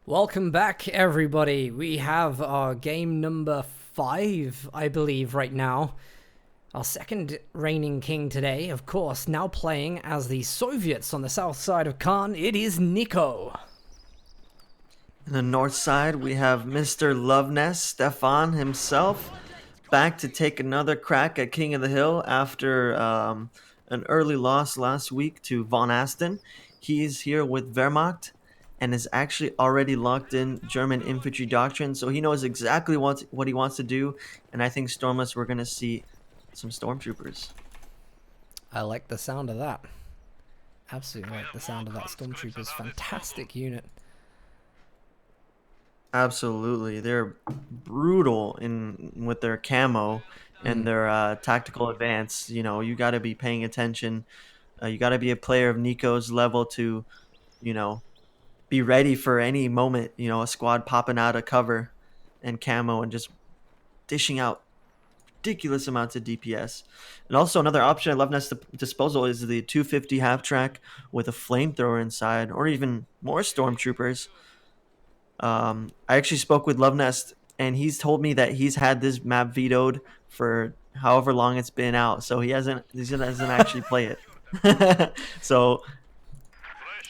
Welcome back, everybody. We have our game number 5, I believe, right now. Our second reigning king today, of course, now playing as the Soviets on the south side of Caen. It is Nico. On the north side, we have Mr. Loveness, Stefan himself, back to take another crack at King of the Hill after an early loss last week to Von Asten. He's here with Wehrmacht and is actually already locked in German infantry doctrine, so he knows exactly what he wants to do. And I think Stormless, we're going to see some stormtroopers. I like the sound of that. Absolutely like the sound of that. Stormtroopers, fantastic unit. Absolutely, they're brutal in with their camo and their tactical advance. You know, you got to be paying attention. You got to be a player of Nico's level to, you know, be ready for any moment. You know, a squad popping out of cover and camo and just dishing out ridiculous amounts of DPS. And also another option at Loveness disposal is the 250 half track with a flamethrower inside, or even more stormtroopers. I actually spoke with Love Nest, and he's told me that he's had this map vetoed for however long it's been out, so he doesn't actually play it. so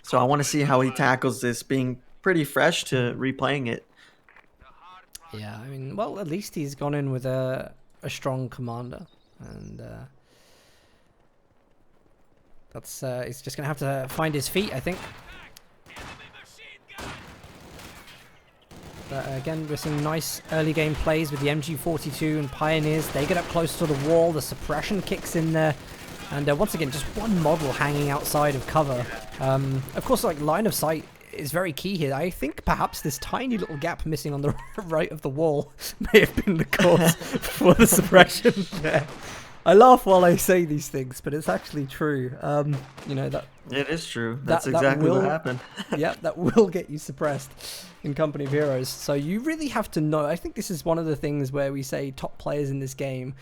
so I want to see how he tackles this, being pretty fresh to replaying it. Yeah, I mean, well, at least he's gone in with a strong commander, and that's he's just gonna have to find his feet, I think. But again, we're seeing nice early game plays with the MG42 and Pioneers. They get up close to the wall, the suppression kicks in there, and once again, just one model hanging outside of cover. Of course, like, line of sight is very key here. I think perhaps this tiny little gap missing on the right of the wall may have been the cause for the suppression there. I laugh while I say these things, but it's actually true. You know, that It is true. That's exactly what happened. yeah, that will get you suppressed in Company of Heroes. So you really have to know. I think this is one of the things where we say top players in this game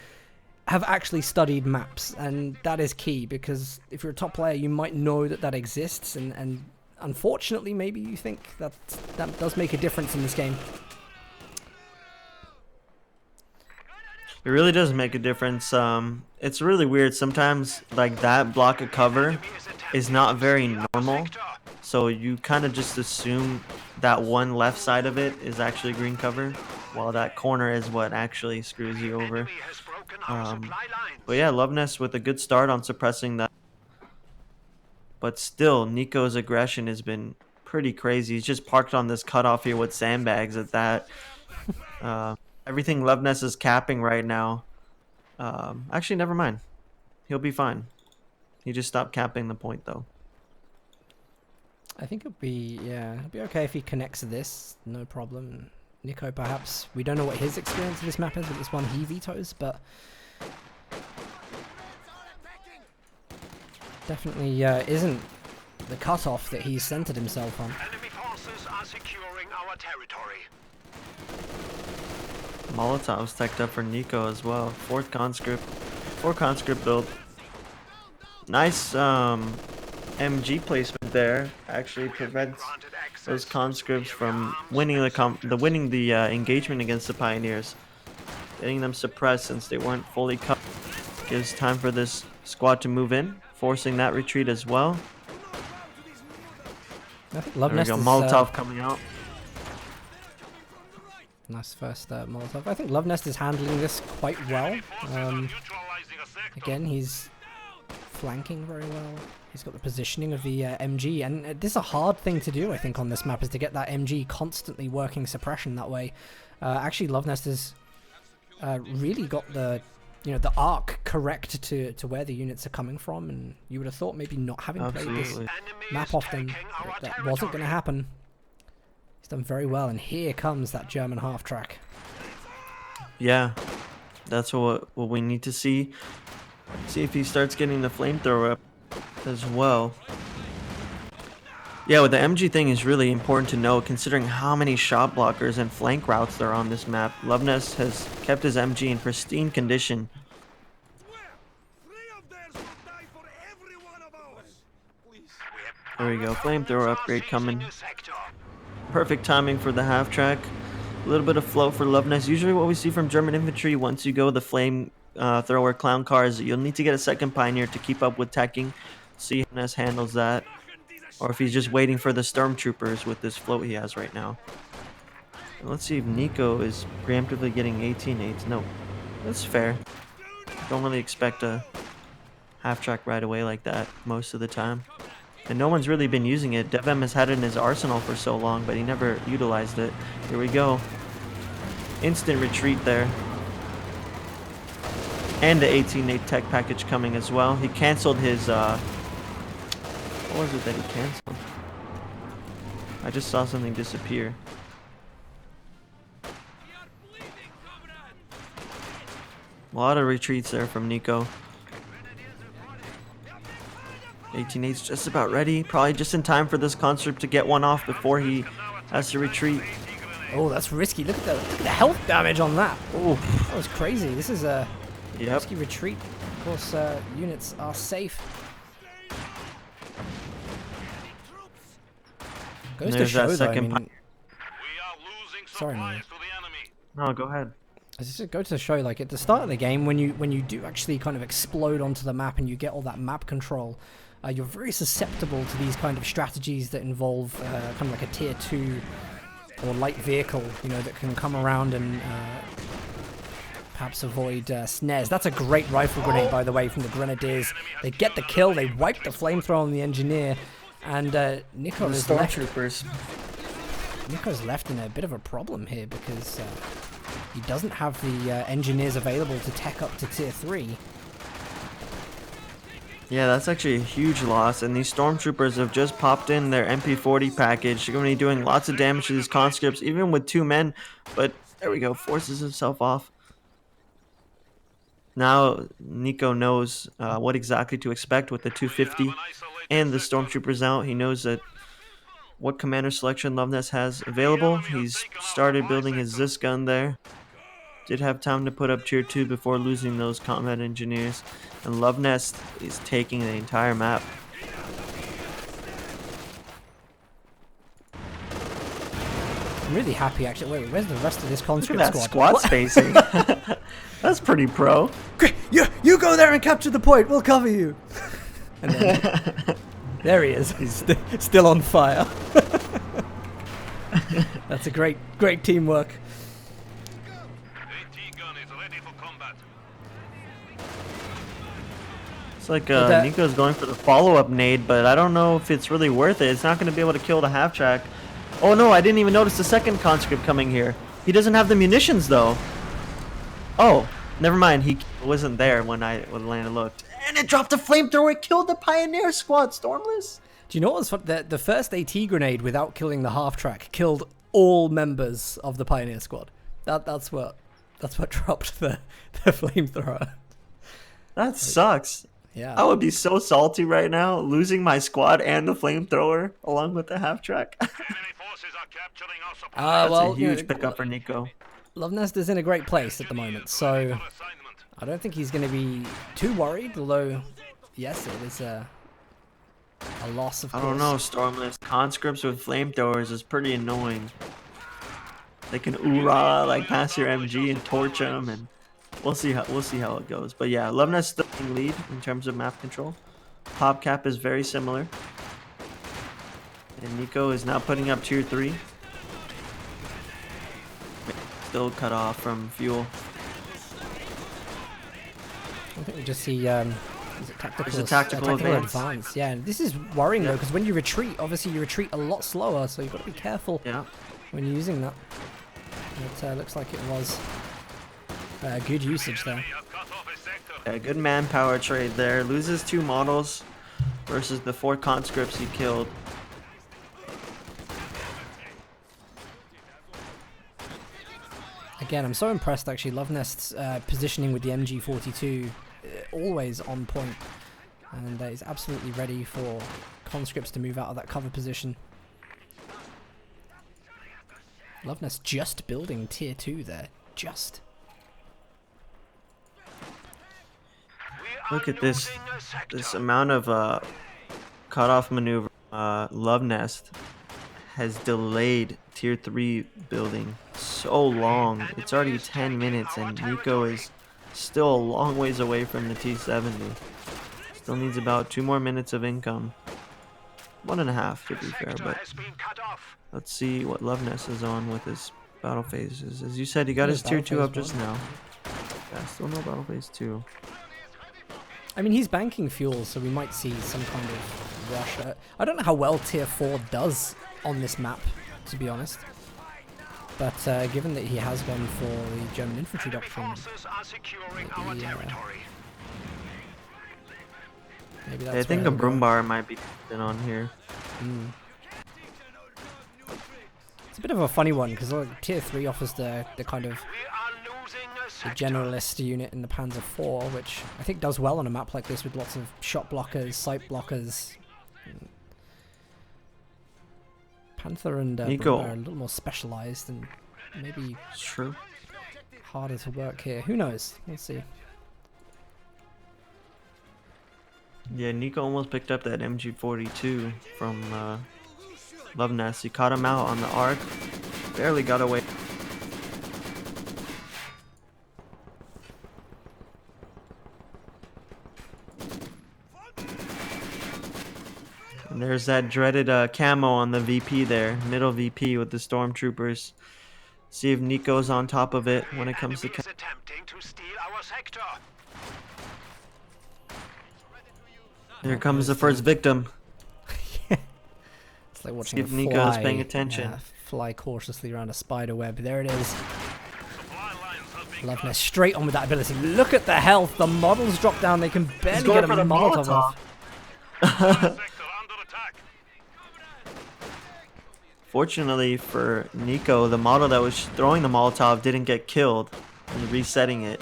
have actually studied maps, and that is key, because if you're a top player, you might know that exists, and unfortunately, maybe you think that does make a difference in this game. It really does make a difference. It's really weird. Sometimes, like, that block of cover is not very normal. So you kind of just assume that one left side of it is actually green cover, while that corner is what actually screws you over. But yeah, Loveness with a good start on suppressing that. But still, Nico's aggression has been pretty crazy. He's just parked on this cutoff here with sandbags at that. Uh, Everything Loveness is capping right now. Actually, never mind. He'll be fine. He just stopped capping the point, though. I think it'll be okay if he connects to this, no problem. Nico, perhaps, we don't know what his experience of this map is, but this one he vetoes, but definitely isn't the cutoff that he's centered himself on. Enemy forces are securing our territory. Molotov's teched up for Nico as well. 4th conscript build. Nice MG placement there. Actually prevents those conscripts from winning the engagement against the Pioneers. Getting them suppressed since they weren't fully cut. Gives time for this squad to move in, forcing that retreat as well. I think There we Loveness go, is, Molotov coming out. nice first Molotov. I think Loveness is handling this quite well. Again, he's flanking very well. He's got the positioning of the MG, and this is a hard thing to do, I think, on this map, is to get that MG constantly working suppression that way. Actually, Loveness has really got the arc correct to where the units are coming from, and you would have thought maybe not having played this map often that wasn't going to happen. He's done very well, and here comes that German half track. Yeah, that's what we need to see. See if he starts getting the flamethrower up as well. Yeah, with the MG thing is really important to know, considering how many shot blockers and flank routes there are on this map. Loveness has kept his MG in pristine condition. There we go, flamethrower upgrade coming. Perfect timing for the half track. A little bit of flow for Loveness. Usually what we see from German infantry once you go the flame thrower clown cars, you'll need to get a second pioneer to keep up with teching. See how Ness handles that. Or if he's just waiting for the stormtroopers with this float he has right now. And let's see if Nico is preemptively getting 18-8s. No, that's fair. Don't really expect a half track right away like that most of the time. And no one's really been using it. DevM has had it in his arsenal for so long, but he never utilized it. Here we go. Instant retreat there. And the 18-8 tech package coming as well. He canceled his, what was it that he canceled? I just saw something disappear. A lot of retreats there from Nico. 18-8's just about ready. Probably just in time for this conscript to get one off before he has to retreat. Oh, that's risky. Look at the health damage on that. Oh, that was crazy. This is a risky retreat. Of course, units are safe. Goes to show, though, I mean... Sorry, man. No, go ahead. It goes to show, like, at the start of the game, when you do actually kind of explode onto the map and you get all that map control, you're very susceptible to these kind of strategies that involve kind of like a tier 2 or light vehicle, you know, that can come around and perhaps avoid snares. That's a great rifle grenade, by the way, from the Grenadiers. They get the kill, they wipe the flamethrower on the engineer, and Nico is Nico's left in a bit of a problem here because he doesn't have the engineers available to tech up to tier 3. Yeah, that's actually a huge loss, and these stormtroopers have just popped in their MP40 package. They're going to be doing lots of damage to these conscripts, even with 2 men, but there we go, forces himself off. Now Nico knows what exactly to expect with the 250 and the stormtroopers out. He knows that what commander selection Loveness has available. He's started building his Zis gun there. Did have time to put up tier 2 before losing those combat engineers. And Loveness is taking the entire map. I'm really happy, actually. Wait, where's the rest of this conscript Look at that squad? squad spacing. That's pretty pro. You go there and capture the point. We'll cover you. And then, there he is. He's still on fire. That's a great teamwork. It's like Nico's going for the follow-up nade, but I don't know if it's really worth it. It's not going to be able to kill the half-track. Oh no, I didn't even notice the second conscript coming here. He doesn't have the munitions, though. Oh, never mind. He wasn't there when Lana looked. And it dropped a flamethrower. It killed the Pioneer squad, Stormless. Do you know what was fun? The first AT grenade, without killing the half-track, killed all members of the Pioneer squad. That's what dropped the flamethrower. That sucks. Yeah. I would be so salty right now, losing my squad and the flamethrower along with the half track. That's well, a huge pickup for Nico. Loveness is in a great place at the moment, so I don't think he's going to be too worried. Although, yes, it is a loss, of course. I don't know, Stormless. Conscripts with flamethrowers is pretty annoying. They can oorah like past your MG and torch them, and we'll see how it goes. But yeah, Loveness still in lead in terms of map control. PopCap is very similar. And Nico is now putting up tier 3. Still cut off from fuel. I think we just see is it tactical, tactical advance. Yeah, this is worrying though, because when you retreat, obviously you retreat a lot slower, so you've got to be careful when you're using that. It looks like it was good usage there. Yeah, good manpower trade there. Loses 2 models versus the 4 conscripts he killed. Again, I'm so impressed actually. Lovenest's positioning with the MG42 always on point, and he's absolutely ready for conscripts to move out of that cover position. Lovenest just building tier 2 there, just. Look at this amount of cutoff maneuver. Lovenest has delayed tier 3 building so long. It's already 10 minutes and Nico is still a long ways away from the T70. Still needs about 2 more minutes of income. 1.5 to be fair, but let's see what Loveness is on with his battle phases. As you said, he got his tier 2 up just now. Yeah, still no battle phase 2. I mean, he's banking fuel, so we might see some kind of rush. I don't know how well tier 4 does on this map, to be honest. But given that he has gone for the German infantry doctrine, maybe that's I think a Brumbar might be in on here. It's a bit of a funny one because tier 3 offers the kind of the generalist unit in the Panzer IV, which I think does well on a map like this with lots of shot blockers, sight blockers. Panther and Nico are a little more specialized and maybe true. harder to work here. Who knows? We'll see. Yeah, Nico almost picked up that MG42 from Loveness. He caught him out on the arc. Barely got away. And there's that dreaded camo on the VP there. Middle VP with the stormtroopers. See if Nico's on top of it when it comes to attempting to steal our sector. Here comes the first victim. It's like watching if a Nico's fly, paying attention. Fly cautiously around a spider web. There it is. Loveness straight on with that ability. Look at the health. The models drop down. They can barely get a Molotov off. Fortunately for Nico, the model that was throwing the Molotov didn't get killed. And resetting it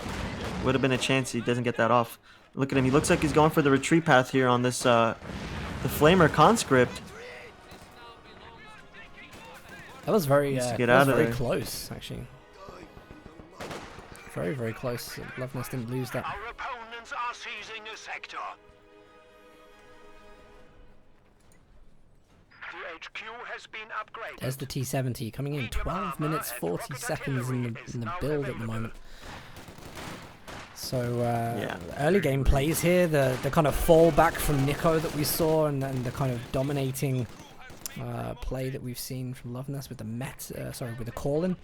would have been a chance he doesn't get that off. Look at him. He looks like he's going for the retreat path here on this the Flamer conscript. That was very close, actually. Very, very close. Loveness didn't lose that. Our opponents are seizing a sector. The HQ has been upgraded. There's the T70 coming in 12 minutes 40 seconds in the build at the moment. So early game plays here, the kind of fall back from Nico that we saw and the kind of dominating play that we've seen from Loveness with the with the Call-in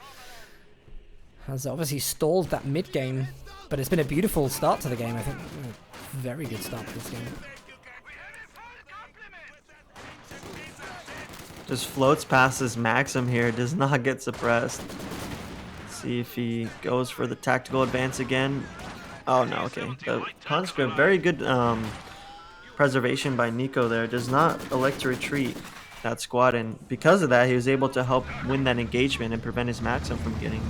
has obviously stalled that mid game, but it's been a beautiful start to the game. I think a very good start to this game. Just floats past his Maxim here, does not get suppressed. See if he goes for the tactical advance again. Oh no, okay. The conscript, very good preservation by Nico there. Does not elect to retreat that squad, and because of that, he was able to help win that engagement and prevent his Maxim from getting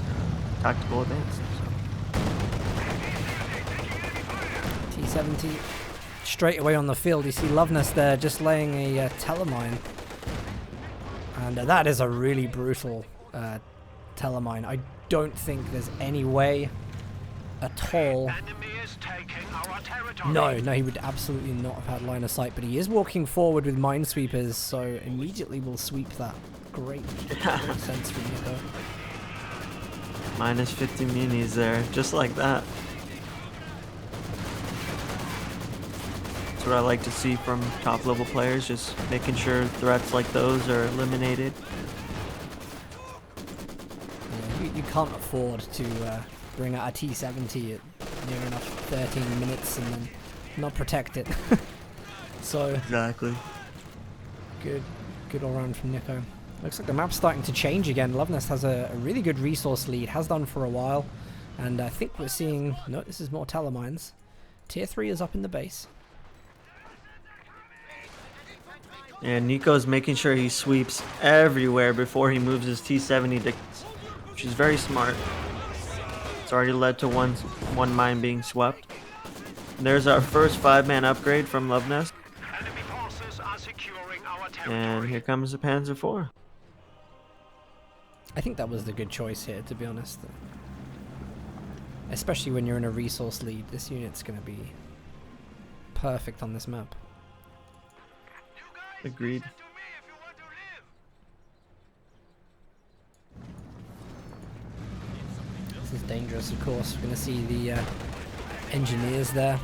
tactical advance. T70 straight away on the field. You see Loveness there just laying a telemine. And that is a really brutal telemine. I don't think there's any way at all. No, he would absolutely not have had line of sight, but he is walking forward with minesweepers, so immediately will sweep that. Great sense from Nico. Minus 50 minis there, just like that. That's what I like to see from top level players, just making sure threats like those are eliminated. Yeah, you can't afford to bring out a T70 at near enough 13 minutes and then not protect it. So exactly. Good all round from Nico. Looks like the map's starting to change again. Loveness has a really good resource lead, has done for a while, and I think we're seeing, no, this is more telemines. Tier 3 is up in the base. And Nico's making sure he sweeps everywhere before he moves his T70, which is very smart. It's already led to one mine being swept. There's our first 5-man upgrade from Loveness. And here comes the Panzer IV. I think that was the good choice here, to be honest. Especially when you're in a resource lead, this unit's going to be perfect on this map. Agreed. This is dangerous, of course. We're going to see the engineers there.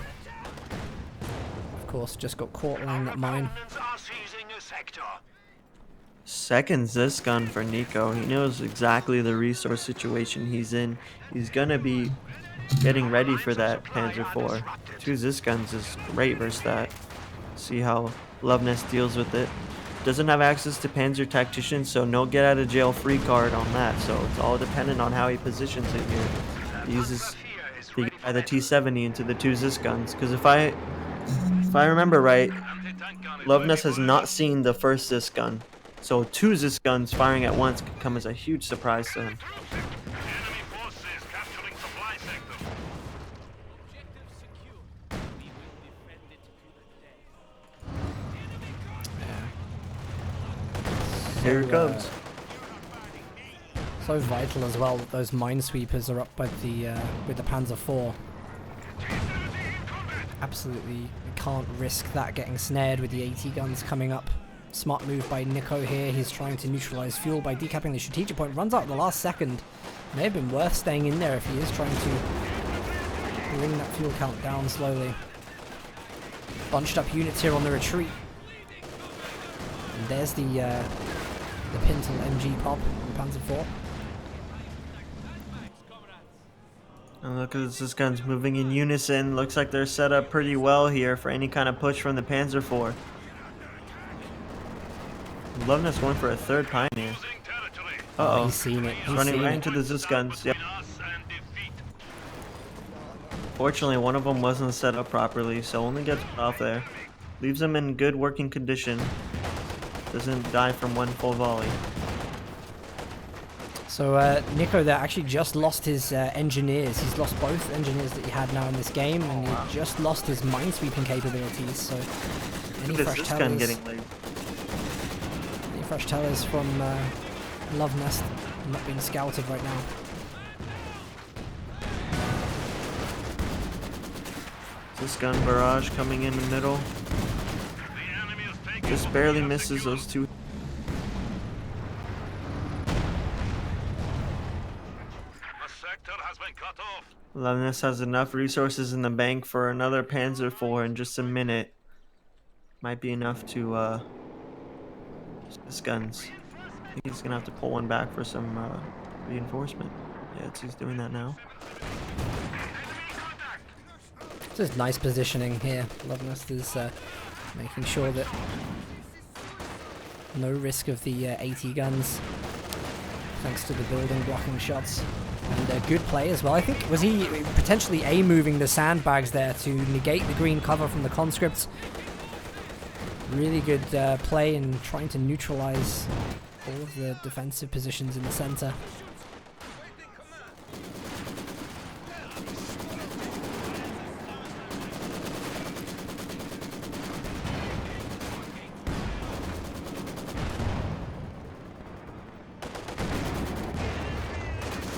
Of course, just got caught laying that mine. Opponents are seizing a sector. Seconds this gun for Nico. He knows exactly the resource situation he's in. He's gonna be getting ready for that Panzer IV. Two Zisguns is great versus that. See how Loveness deals with it. Doesn't have access to Panzer Tactician, so no get out of jail free card on that. So it's all dependent on how he positions it here. He uses the T70 into the two Zisguns. Because if I remember right, Loveness has not seen the first Zisgun. So two Zisguns firing at once could come as a huge surprise to him. Enemy forces capturing supply sector. Here it comes. So vital as well that those minesweepers are up by the with the Panzer IV. Absolutely, we can't risk that getting snared with the AT guns coming up. Smart move by Nico here. He's trying to neutralize fuel by decapping the strategic point. Runs out at the last second. May have been worth staying in there if he is trying to bring that fuel count down slowly. Bunched up units here on the retreat. And there's the Pintle MG pop on the Panzer IV. And look at this gun's moving in unison. Looks like they're set up pretty well here for any kind of push from the Panzer IV. Loveness going for a third Pioneer. Uh-oh. He's seen it. He's Running seen right it. into the Zisguns. Yep. Fortunately, one of them wasn't set up properly, so only gets off there. Leaves him in good working condition. Doesn't die from one full volley. So Nico there actually just lost his engineers. He's lost both engineers that he had now in this game, and he just lost his minesweeping capabilities. So any Look at fresh this gun tellers, getting laid. any fresh tellers from Love Nest not being scouted right now. This gun barrage coming in the middle. Just barely misses those two. A sector has been cut off. Loveness has enough resources in the bank for another Panzer IV in just a minute. Might be enough to his guns. I think he's gonna have to pull one back for some reinforcement. Yeah, he's doing that now. Just nice positioning here. Love Nest is making sure that no risk of the AT guns, thanks to the building blocking shots. And good play as well. I think, was he potentially A-moving the sandbags there to negate the green cover from the conscripts? Really good play in trying to neutralize all of the defensive positions in the center.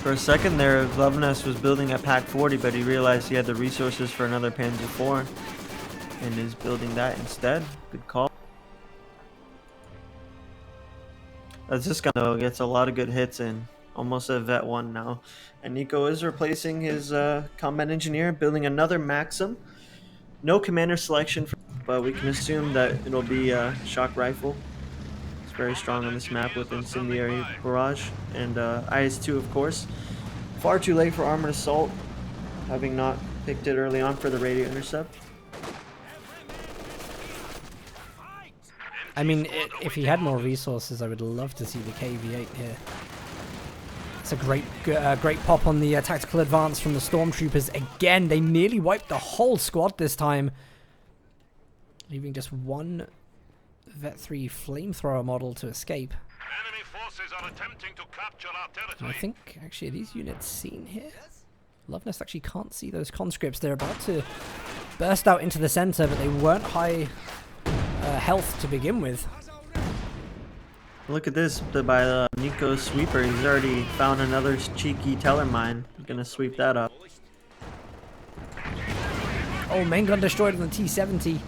For a second there, Loveness was building a Pack 40, but he realized he had the resources for another Panzer IV and is building that instead. Good call. As this gun though gets a lot of good hits in, almost a vet one now. And Nico is replacing his combat engineer, building another Maxim. No commander selection, but we can assume that it'll be a shock rifle. It's very strong on this map with incendiary barrage and IS-2 of course. Far too late for armored assault, having not picked it early on for the radio intercept. I mean, if he had more resources, I would love to see the KV-8 here. It's a great pop on the tactical advance from the Stormtroopers. Again, they nearly wiped the whole squad this time, leaving just one Vet 3 flamethrower model to escape. Enemy forces are attempting to capture our And I territory. think, actually, are these units seen here? Loveness actually can't see those conscripts. They're about to burst out into the center, but they weren't high health to begin with. Look at this, by the Nico's sweeper. He's already found another cheeky teller mine. He's gonna sweep that up. Oh, main gun destroyed on the T-70.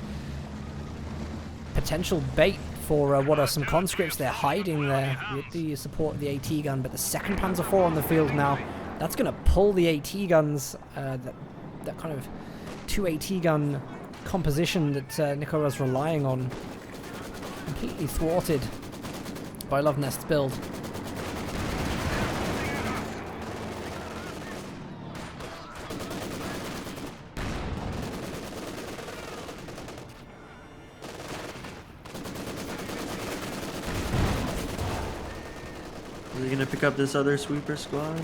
Potential bait for what are some conscripts. They're hiding there with the support of the AT gun, but the second Panzer IV on the field now. That's going to pull the AT guns, that kind of 2 AT gun composition that Nico was relying on, completely thwarted by Love Nest's build. Is he gonna pick up this other sweeper squad?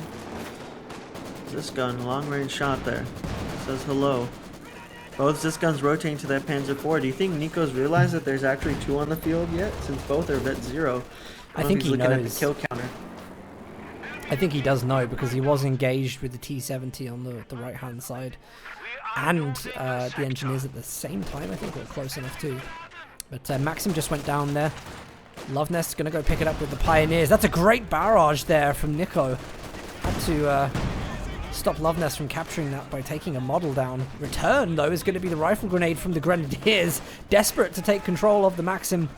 This gun, long range shot there. Says hello. Both this gun's rotating to that Panzer IV. Do you think Nico's realized that there's actually 2 on the field yet? Since both are vet 0. I think he looking knows. at the kill counter. I think he does know because he was engaged with the T-70 on the right hand side. And the engineers at the same time, I think, were close enough too. But Maxim just went down there. Love Nest's going to go pick it up with the Pioneers. That's a great barrage there from Nico. Had to stop Love Nest from capturing that by taking a model down. Return, though, is going to be the rifle grenade from the Grenadiers. Desperate to take control of the Maxim.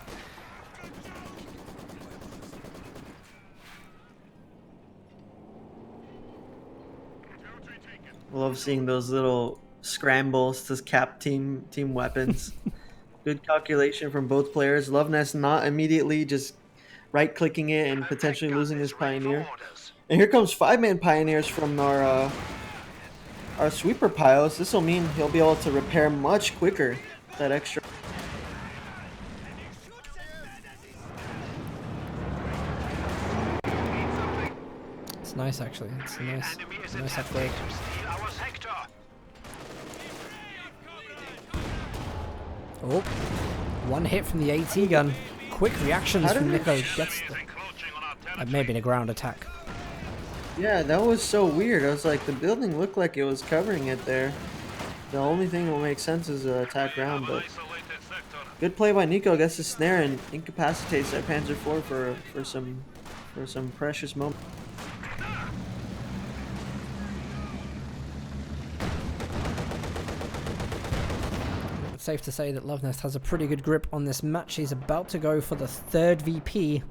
Love seeing those little scrambles to cap team weapons. Good calculation from both players. Loveness not immediately just right-clicking it and potentially losing his Pioneer. And here comes 5-man Pioneers from our sweeper piles. This will mean he'll be able to repair much quicker that extra. It's nice, actually. It's a nice upgrade. Oh, one hit from the AT gun. Quick reactions from Nico. Gets that may have been a ground attack. Yeah, that was so weird. I was like, the building looked like it was covering it there. The only thing that will make sense is attack ground, but good play by Nico. Gets the snare and incapacitates that Panzer IV for some precious moments. It's safe to say that Lovenest has a pretty good grip on this match. He's about to go for the 3rd VP.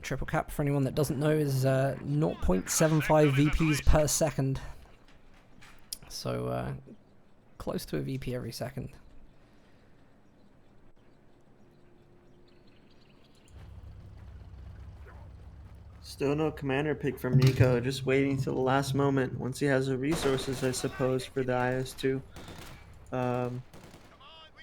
Triple cap, for anyone that doesn't know, is 0.75 VPs per second. So close to a VP every second. Still no commander pick from Nico, just waiting till the last moment once he has the resources, I suppose, for the IS-2.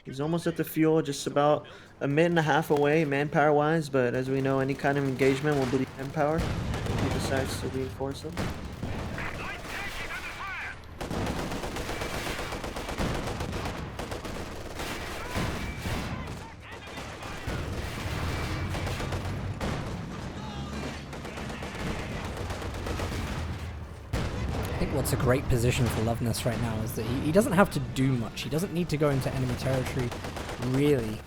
He's almost at the fuel, just about a minute and a half away manpower wise, but as we know, any kind of engagement will bleed manpower if he decides to reinforce them. What's a great position for Loveness right now is that he doesn't have to do much. He doesn't need to go into enemy territory, really.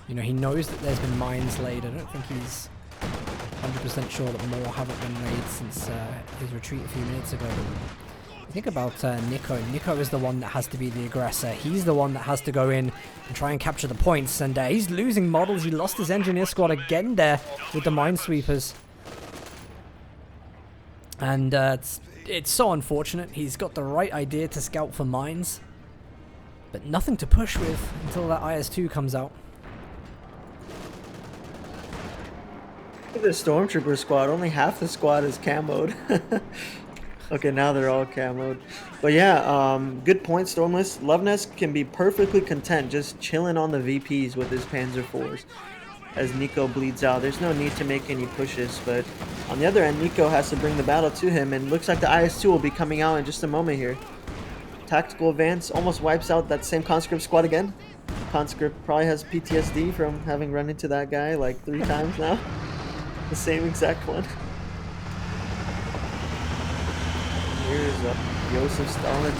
You know, he knows that there's been mines laid. I don't think he's 100% sure that more haven't been laid since his retreat a few minutes ago. But think about Nico. Nico is the one that has to be the aggressor. He's the one that has to go in and try and capture the points. And he's losing models. He lost his engineer squad again there with the minesweepers. And it's so unfortunate. He's got the right idea to scout for mines, but nothing to push with until that IS-2 comes out. Look at the Stormtrooper squad. Only half the squad is camoed. Okay, now they're all camoed. But yeah, good point, Stormless. Loveness can be perfectly content just chilling on the VPs with his Panzer IVs. As Nico bleeds out, there's no need to make any pushes, but on the other end, Nico has to bring the battle to him, and looks like the IS-2 will be coming out in just a moment here. Tactical advance almost wipes out that same conscript squad again. Conscript probably has PTSD from having run into that guy like 3 times now. The same exact one. Here's Joseph Stalin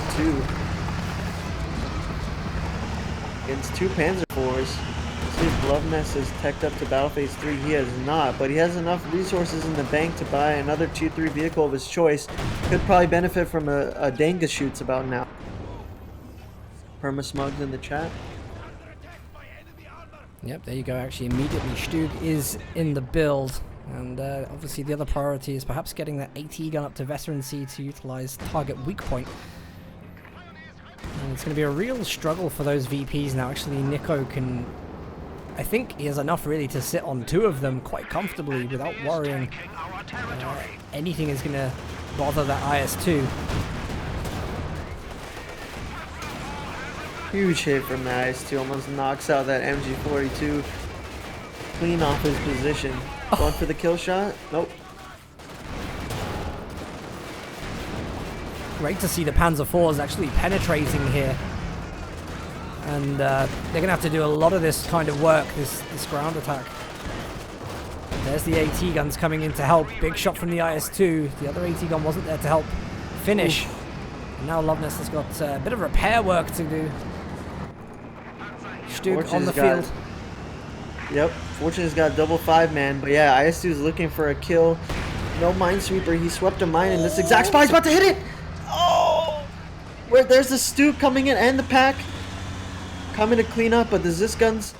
2 against 2 Panzer IVs. See if Loveness has teched up to Battle Phase 3. He has not, but he has enough resources in the bank to buy another Tier 3 vehicle of his choice. Could probably benefit from a Danga shoots about now. Perma Smugs in the chat. Yep, there you go. Actually, immediately Stug is in the build. And obviously the other priority is perhaps getting that AT gun up to Veteran C to utilize target weak point. And it's going to be a real struggle for those VPs now. Actually, Nico can... I think he has enough really to sit on 2 of them quite comfortably without worrying anything is going to bother that IS-2. Huge hit from the IS-2, almost knocks out that MG42. Clean off his position. Going for the kill shot? Nope. Great to see the Panzer IVs actually penetrating here. And they're going to have to do a lot of this kind of work, this ground attack. There's the AT guns coming in to help. Big shot from the IS-2. The other AT gun wasn't there to help finish. And now Loveness has got a bit of repair work to do. Stug on the field. Yep, Fortune's got double 5-man, but yeah, IS-2 is looking for a kill. No Minesweeper, he swept a mine in this exact spot. He's about to hit it! Oh! There's the Stu coming in and the pack coming to clean up, but the Zis guns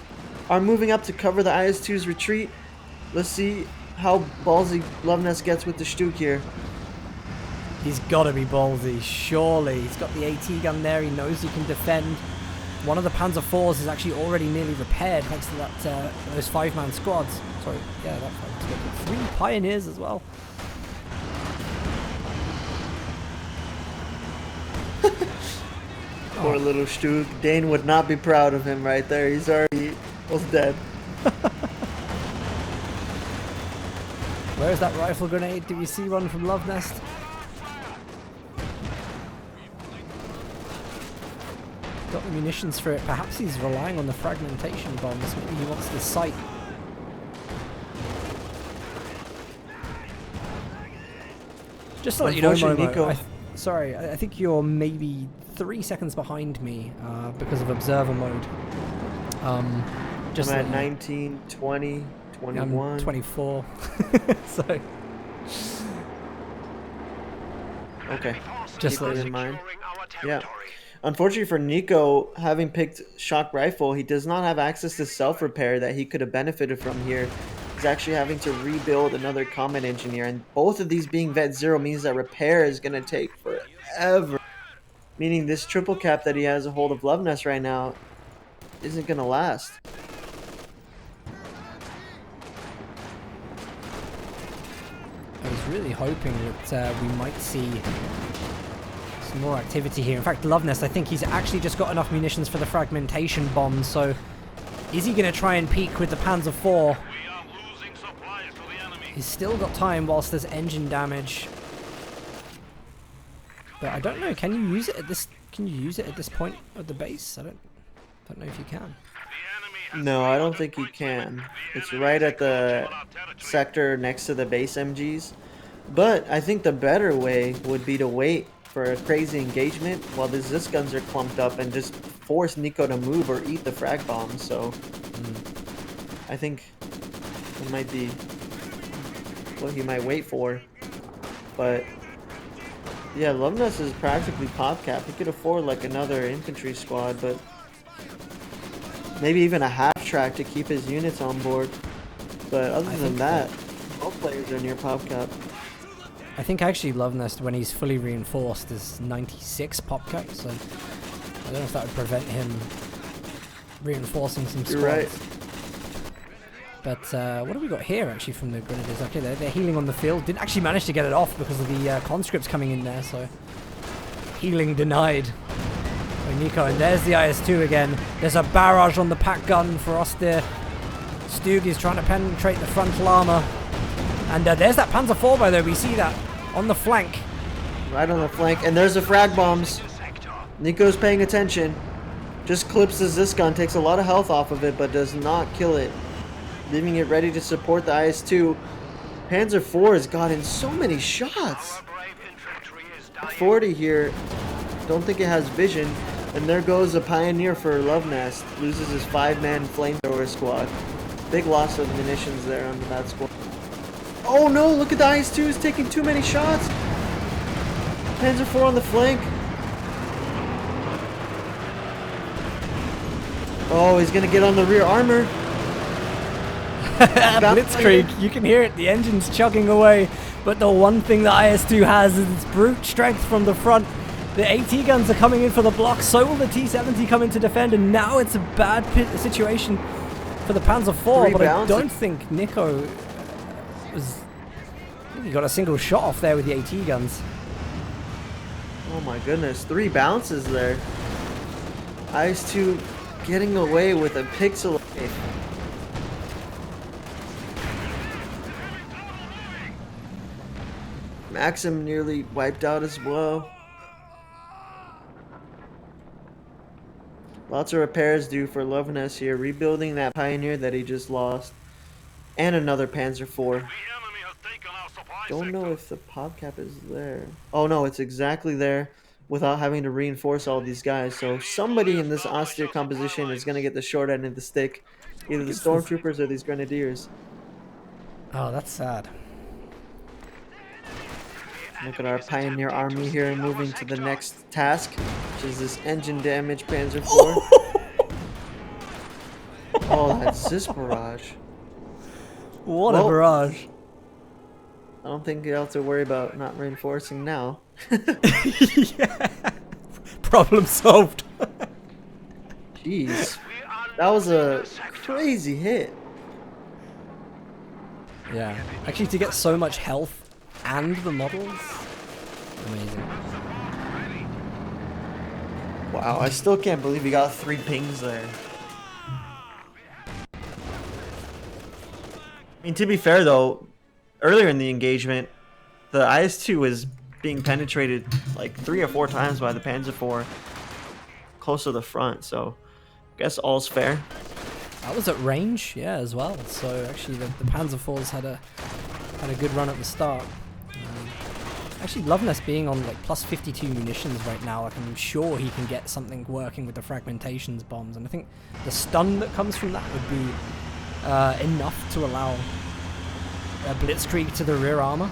are moving up to cover the IS-2's retreat. Let's see how ballsy Loveness gets with the Stuk here. He's got to be ballsy, surely. He's got the AT gun there, he knows he can defend. One of the Panzer IVs is actually already nearly repaired thanks to that those 5-man squads. Sorry, yeah, that 5-man squad. 3 Pioneers as well. Poor little Stug. Dane would not be proud of him right there. He's already almost dead. Where's that rifle grenade? Do we see one from Love Nest? Got the munitions for it. Perhaps he's relying on the fragmentation bombs. Maybe he wants the sight. Just to let you know, Momo, sorry, I think you're maybe 3 seconds behind me because of observer mode. Just I'm at 19, 20, 21. I'm 24. So. Okay. Just keep let it in mind. Yeah. Unfortunately for Nico, having picked shock rifle, he does not have access to self-repair that he could have benefited from here. He's actually having to rebuild another combat engineer, and both of these being vet 0 means that repair is going to take forever. Meaning this triple cap that he has a hold of Loveness right now isn't going to last. I was really hoping that we might see some more activity here. In fact, Loveness, I think he's actually just got enough munitions for the fragmentation bomb, so is he going to try and peek with the Panzer IV? He's still got time whilst there's engine damage. But I don't know, can you use it at this point at the base? I don't know if you can. No, I don't think he can. It's right at the sector next to the base MGs. But I think the better way would be to wait for a crazy engagement while the Zis guns are clumped up and just force Nico to move or eat the frag bombs. So I think it might be what he might wait for. But yeah, Loveness is practically pop cap. He could afford like another infantry squad, but maybe even a half track to keep his units on board. But other than that, both players are near pop cap. I think actually Loveness, when he's fully reinforced, is 96 pop cap, so I don't know if that would prevent him reinforcing some squads. You're right. But what have we got here actually from the Grenadiers? Okay, they're healing on the field. Didn't actually manage to get it off because of the conscripts coming in there, so healing denied by Nico. And there's the IS-2 again. There's a barrage on the pack gun for Austere. Stug is trying to penetrate the frontal armor. And there's that Panzer IV, by the way. We see that on the flank. Right on the flank. And there's the frag bombs. Nico's paying attention. Just clips the Zis gun. Takes a lot of health off of it, but does not kill it. Leaving it ready to support the IS-2. Panzer IV has gotten so many shots. 40 here. Don't think it has vision. And there goes a Pioneer for Love Nest. Loses his 5-man flamethrower squad. Big loss of munitions there on that squad. Oh no, look at the IS-2 is taking too many shots. Panzer IV on the flank. Oh, he's gonna get on the rear armor. Blitzkrieg, you can hear it, the engine's chugging away, but the one thing that IS-2 has is its brute strength from the front. The AT guns are coming in for the block, so will the T-70 come in to defend, and now it's a bad situation for the Panzer IV, but I don't think Nico was... I think he got a single shot off there with the AT guns. Oh my goodness, 3 bounces there. IS-2 getting away with a pixel. Maxim nearly wiped out as well. Lots of repairs due for Loveness here, rebuilding that Pioneer that he just lost. And another Panzer IV. Don't know if the pod cap is there. Oh no, it's exactly there without having to reinforce all these guys. So somebody in this austere composition is going to get the short end of the stick. Either the Stormtroopers or these Grenadiers. Oh, that's sad. Look at our Pioneer army here moving to the next task, which is this engine damage Panzer IV. Oh, that's this barrage. What a barrage. I don't think you have to worry about not reinforcing now. Yeah. Problem solved. Jeez. That was a crazy hit. Yeah. Actually, to get so much health and the models, amazing. Wow, I still can't believe he got 3 pings there. I mean, to be fair though, earlier in the engagement, the IS-2 was being penetrated like 3 or 4 times by the Panzer IV close to the front, so I guess all's fair. That was at range, yeah, as well. So actually, the Panzer IVs had a good run at the start. Actually, Loveness being on like plus 52 munitions right now, like I'm sure he can get something working with the fragmentations bombs, and I think the stun that comes from that would be enough to allow a Blitzkrieg to the rear armor.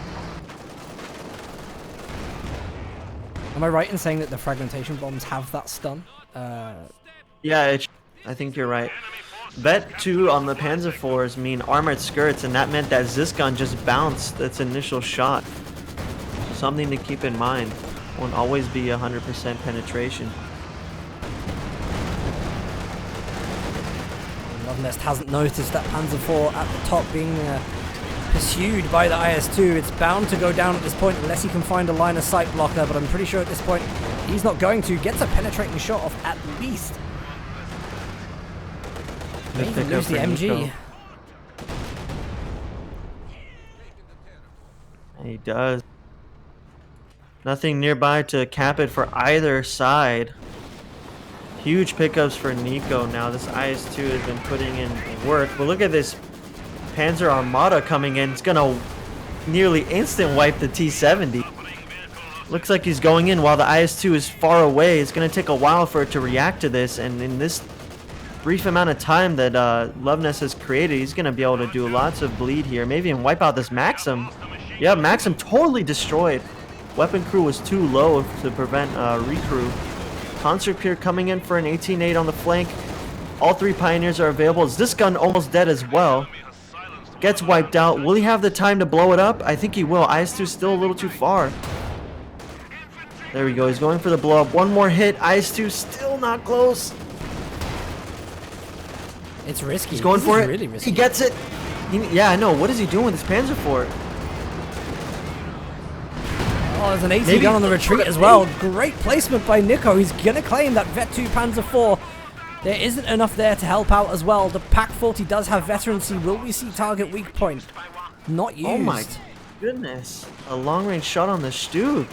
Am I right in saying that the fragmentation bombs have that stun? Yeah, I think you're right. Vet 2 on the Panzer IVs mean armored skirts, and that meant that Zisgun just bounced its initial shot. Something to keep in mind. Won't always be 100% penetration. Loveness hasn't noticed that Panzer IV at the top being pursued by the IS-2. It's bound to go down at this point unless he can find a line of sight blocker, but I'm pretty sure at this point he's not going to. Gets a penetrating shot off at least. May even lose the MG. He does. Nothing nearby to cap it for either side. Huge pickups for Nico now. This IS-2 has been putting in work. But look at this Panzer Armada coming in. It's going to nearly instant wipe the T-70. Looks like he's going in while the IS-2 is far away. It's going to take a while for it to react to this. And in this brief amount of time that Loveness has created, he's going to be able to do lots of bleed here. Maybe even wipe out this Maxim. Yeah, Maxim totally destroyed. Weapon crew was too low to prevent recrew. Concert Pier coming in for an 18-8 on the flank. All 3 Pioneers are available. Is this gun almost dead as well? Gets wiped out. Will he have the time to blow it up? I think he will. IS-2 is still a little too far. There we go. He's going for the blow up. One more hit. IS-2 still not close. It's risky. He's going for it. Really risky. He gets it. Yeah, I know. What is he doing with his Panzer IV? Oh, there's an AT gun on the retreat as well. Great placement by Nico. He's going to claim that Vet 2 Panzer IV. There isn't enough there to help out as well. The Pack 40 does have veterancy. Will we see target weak point? Not used. Oh my goodness. A long range shot on the Stug.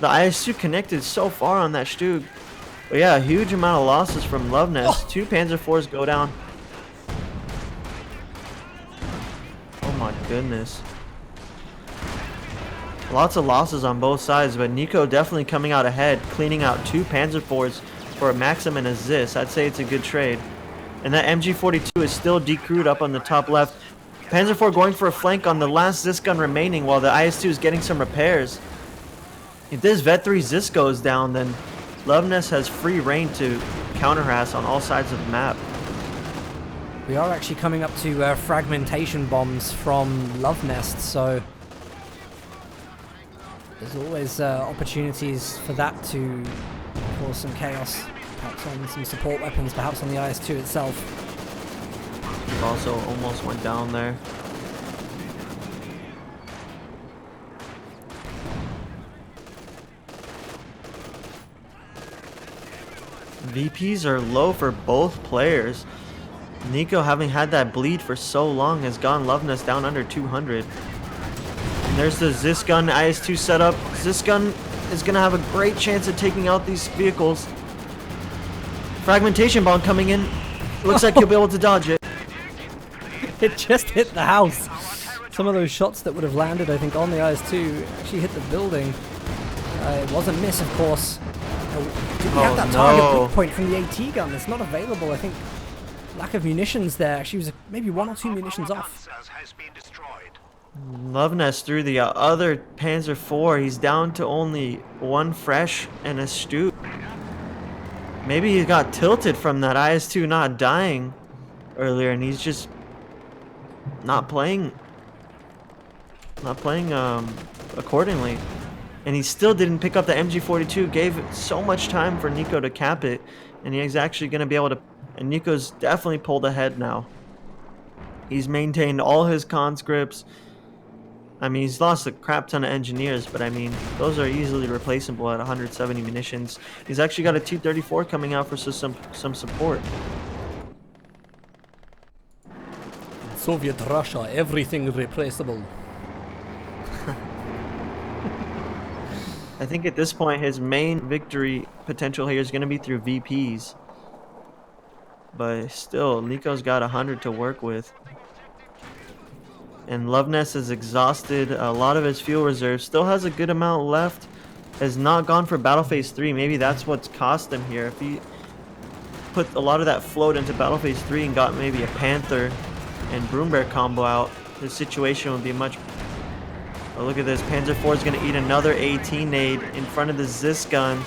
The IS-2 connected so far on that Stug. But yeah, a huge amount of losses from Loveness. Oh. 2 Panzer IVs go down. Oh my goodness. Lots of losses on both sides, but Nico definitely coming out ahead, cleaning out 2 Panzer IVs for a Maxim and a Zis. I'd say it's a good trade. And that MG42 is still decrewed up on the top left. Panzer IV going for a flank on the last Zis gun remaining while the IS-2 is getting some repairs. If this Vet 3 Zis goes down, then Loveness has free reign to counter-harass on all sides of the map. We are actually coming up to fragmentation bombs from Love Nest, so there's always opportunities for that to cause some chaos. Perhaps on some support weapons, perhaps on the IS-2 itself. He also almost went down there. VPs are low for both players. Nico, having had that bleed for so long, has gotten Love Nest down under 200. And there's the Zisgun IS-2 setup. Zisgun is going to have a great chance at taking out these vehicles. Fragmentation bomb coming in. Looks like he'll be able to dodge it. It just hit the house. Some of those shots that would have landed, I think, on the IS-2 actually hit the building. It was a miss, of course. Did we have that target weak point from the AT gun? It's not available, I think. Lack of munitions there. She was maybe 1 or 2 munitions off. Love Nest through the other Panzer IV. He's down to only 1 fresh and a Stu. Maybe he got tilted from that IS-2 not dying earlier, and he's just not playing accordingly. And he still didn't pick up the MG42. Gave so much time for Nico to cap it, and he's actually going to be able to. And Nico's definitely pulled ahead now. He's maintained all his conscripts. I mean, he's lost a crap ton of engineers, but I mean, those are easily replaceable at 170 munitions. He's actually got a T-34 coming out for some support. Soviet Russia, everything replaceable. I think at this point, his main victory potential here is going to be through VPs. But still, Nico's got 100 to work with. And Love Nest is exhausted. A lot of his fuel reserves. Still has a good amount left. Has not gone for Battle Phase 3. Maybe that's what's cost him here. If he put a lot of that float into Battle Phase 3 and got maybe a Panther and Broom Bear combo out, the situation would be much. Oh, look at this. Panzer IV is going to eat another AT nade in front of the Zis gun.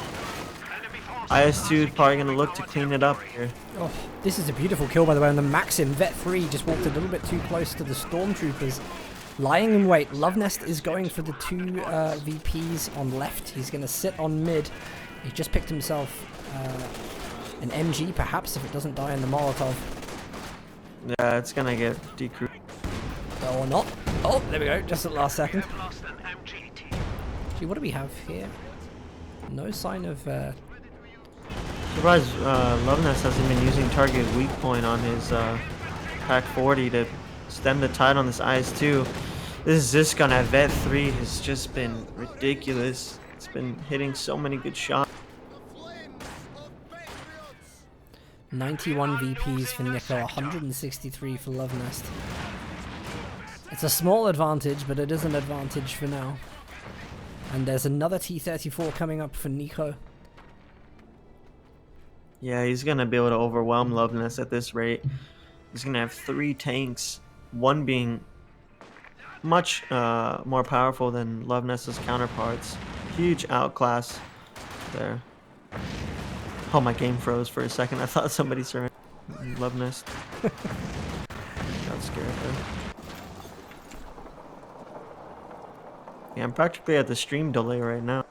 IS-2 is probably going to look to clean it up here. Oh, this is a beautiful kill, by the way, on the Maxim. Vet 3 just walked a little bit too close to the Stormtroopers. Lying in wait. Love Nest is going for the 2 VPs on left. He's going to sit on mid. He just picked himself an MG, perhaps, if it doesn't die in the Molotov. Yeah, it's going to get decreased. Or not. Oh, there we go. Just at the last second. Gee, what do we have here? No sign of... Surprised Love Nest hasn't been using target weak point on his Pack 40 to stem the tide on this IS-2. This Zisgun at Vet 3 has just been ridiculous. It's been hitting so many good shots. 91 VPs for Nico, 163 for Love Nest. It's a small advantage, but it is an advantage for now. And there's another T-34 coming up for Nico. Yeah, he's going to be able to overwhelm Love Nest at this rate. He's going to have 3 tanks, one being much more powerful than Love Nest's counterparts. Huge outclass there. Oh, my game froze for a second. I thought somebody surrendered. Love Nest. Got scared there. Yeah, I'm practically at the stream delay right now.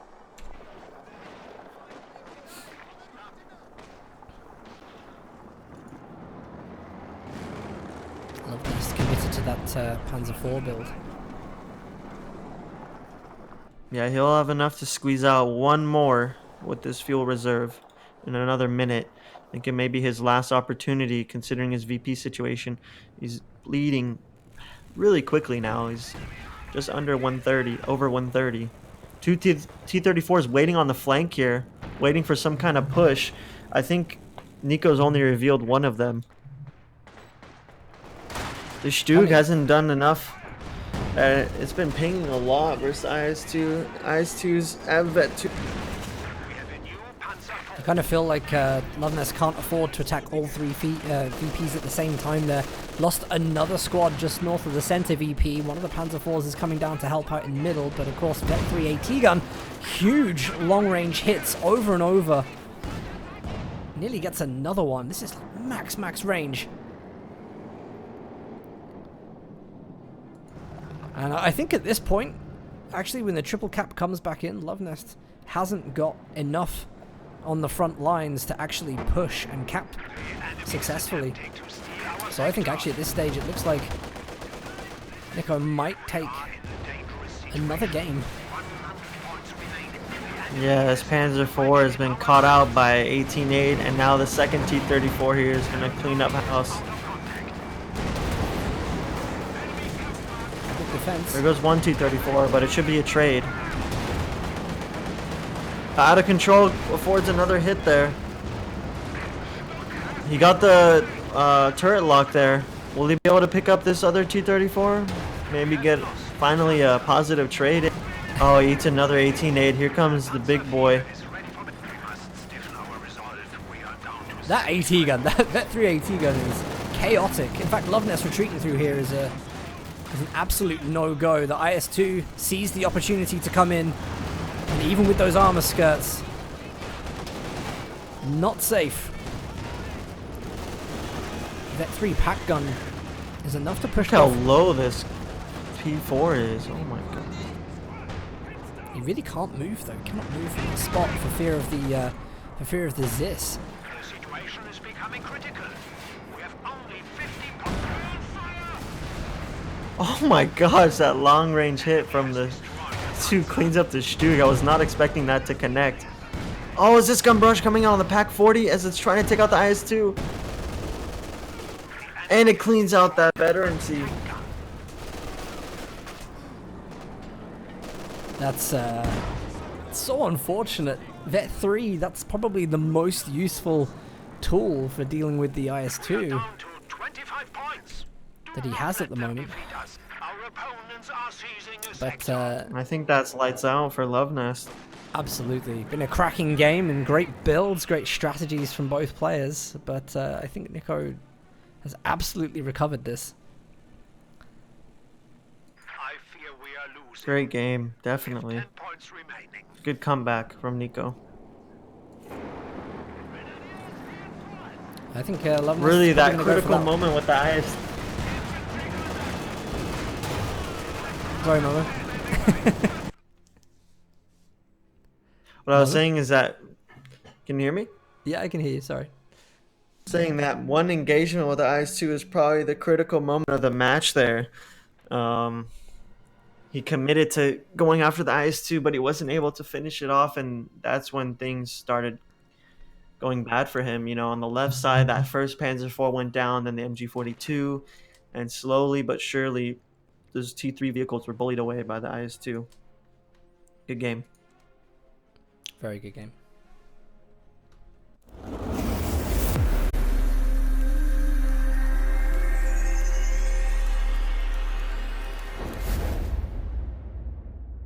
Love Nest committed to that Panzer IV build. Yeah, he'll have enough to squeeze out one more with this fuel reserve in another minute. I think it may be his last opportunity considering his VP situation. He's bleeding really quickly now. He's just under 130, over 130. 2 T-34s waiting on the flank here, waiting for some kind of push. I think Nico's only revealed one of them. The Stug hasn't done enough. It's been pinging a lot versus IS-2. IS-2's at Vet 2. I kind of feel like Love Nest can't afford to attack all 3 VPs at the same time there. Lost another squad just north of the center VP. One of the Panzer IVs is coming down to help out in middle, but of course Vet 3 AT gun, huge long-range hits over and over. Nearly gets another one. This is max range. And I think at this point, actually, when the triple cap comes back in, Lovenest hasn't got enough on the front lines to actually push and cap successfully. So I think actually at this stage it looks like Nico might take another game. Yeah, this Panzer IV has been caught out by 18-8, and now the second T-34 here is going to clean up house. Good defense. There goes one T-34, but it should be a trade. Out of control affords another hit there. He got the turret lock there. Will he be able to pick up this other T-34? Maybe get finally a positive trade. Oh, he eats another 18-8. Here comes the big boy. That AT gun, that 3 AT gun is chaotic. In fact, Lovenest retreating through here is an absolute no-go. The IS-2 sees the opportunity to come in, and even with those armor skirts, not safe. That 3 pack gun is enough to push Look how off. low this P4 is. Oh my god. He really can't move though. He cannot move from the spot for fear of the Zis. The situation is becoming critical. We have only 50 points. Oh my gosh, that long range hit from the 2 cleans up the Stug. I was not expecting that to connect. Oh, is this gun brush coming out on the Pack 40 as it's trying to take out the IS-2? And it cleans out that veterancy. That's so unfortunate. Vet 3, that's probably the most useful tool for dealing with the IS-2 Down to 25 points. that he has at the moment. Our opponents are seizing a But sector. I think that's lights out for Lovenest. absolutely, been a cracking game and great builds, great strategies from both players. But I think Nico has absolutely recovered this. I fear we are losing. Great game, definitely. 10 points remaining. Good comeback from Nico. I think Lovenest Really, is that probably gonna go for critical moment with the IS. Sorry, Mother. What I was Mother? saying is that, can you hear me? Yeah, I can hear you. Sorry. Saying that one engagement with the IS-2 is probably the critical moment of the match there. He committed to going after the IS-2, but he wasn't able to finish it off, and that's when things started going bad for him. You know, on the left side, that first Panzer IV went down, then the MG42, and slowly but surely, those T3 vehicles were bullied away by the IS-2. Good game. Very good game.